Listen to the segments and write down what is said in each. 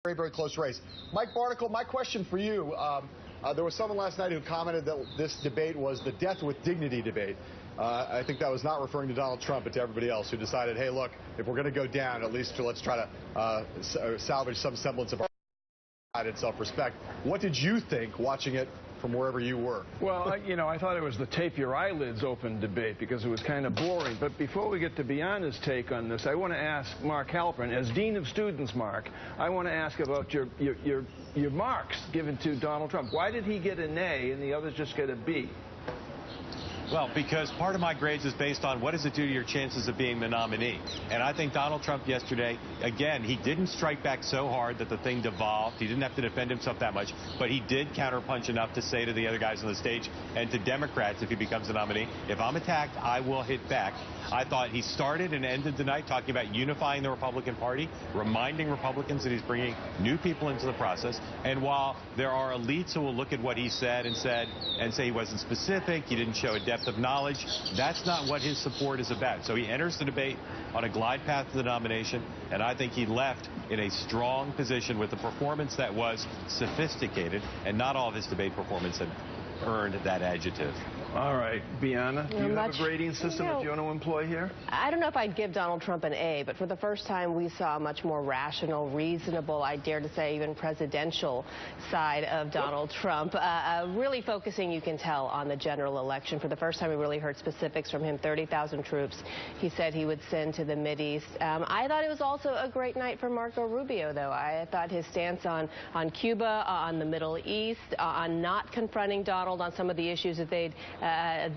Very, very close race. Mike Barnicle, my question for you. There was someone last night who commented that this debate was the death with dignity debate. I think that was not referring to Donald Trump, but to everybody else who decided, hey, look, if we're going to go down, at least let's try to salvage some semblance of our pride and self-respect. What did you think watching it from wherever you were? Well, I thought it was the tape your eyelids open debate because it was kind of boring. But before we get to Bianna's take on this, I want to ask Mark Halperin, as Dean of Students, Mark, I want to ask about your marks given to Donald Trump. Why did he get an A and the others just get a B? Well, because part of my grades is based on what does it do to your chances of being the nominee. And I think Donald Trump yesterday, again, he didn't strike back so hard that the thing devolved. He didn't have to defend himself that much. But he did counterpunch enough to say to the other guys on the stage and to Democrats, if he becomes the nominee, if I'm attacked, I will hit back. I thought he started and ended the night talking about unifying the Republican Party, reminding Republicans that he's bringing new people into the process. And while there are elites who will look at what he said and say he wasn't specific, he didn't show a depth of knowledge, that's not what his support is about. So he enters the debate on a glide path to the nomination, and I think he left in a strong position with a performance that was sophisticated, and not all of his debate performance had earned that adjective. All right, Bianna, do you have a grading system that you want to employ here? I don't know if I'd give Donald Trump an A, but for the first time we saw a much more rational, reasonable, I dare to say even presidential side of Donald Trump, really focusing, you can tell, on the general election. For the first time we really heard specifics from him, 30,000 troops he said he would send to the Mideast. I thought it was also a great night for Marco Rubio, though. I thought his stance on Cuba, on the Middle East, on not confronting Donald on some of the issues that they'd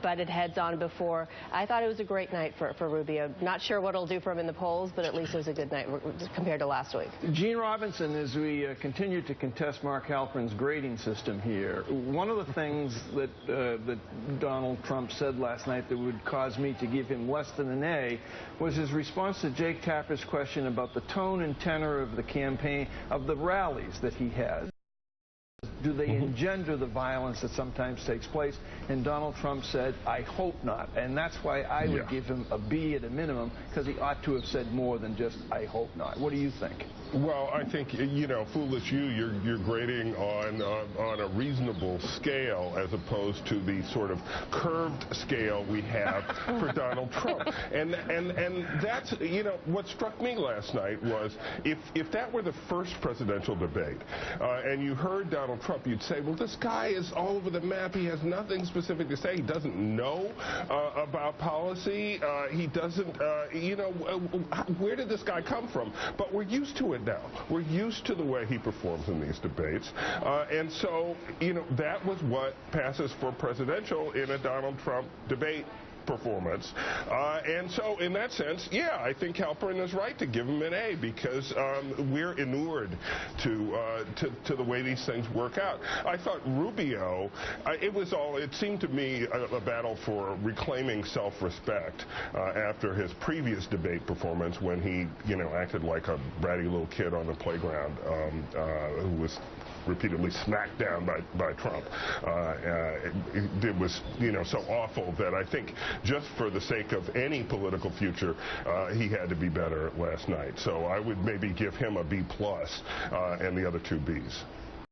butted heads on before. I thought it was a great night for Rubio. Not sure what it'll do for him in the polls, but at least it was a good night compared to last week. Gene Robinson, as we continue to contest Mark Halperin's grading system here, one of the things that Donald Trump said last night that would cause me to give him less than an A was his response to Jake Tapper's question about the tone and tenor of the campaign, of the rallies that he has. Do they engender the violence that sometimes takes place? And Donald Trump said, I hope not. And that's why I would give him a B at a minimum, because he ought to have said more than just, I hope not. What do you think? Well, I think, foolish you're grading on a reasonable scale as opposed to the sort of curved scale we have for Donald Trump. And that's, what struck me last night was if that were the first presidential debate and you heard Donald Trump, you'd say, well, this guy is all over the map. He has nothing specific to say. He doesn't know about policy. He doesn't, where did this guy come from? But we're used to it now. We're used to the way he performs in these debates. And so, that was what passes for presidential in a Donald Trump debate performance. And so in that sense, yeah, I think Halperin is right to give him an A because we're inured to the way these things work out. I thought Rubio, it seemed to me a battle for reclaiming self-respect after his previous debate performance when he, acted like a bratty little kid on the playground who was repeatedly smacked down by Trump. It was, so awful that I think just for the sake of any political future, he had to be better last night. So I would maybe give him a B+ and the other two Bs.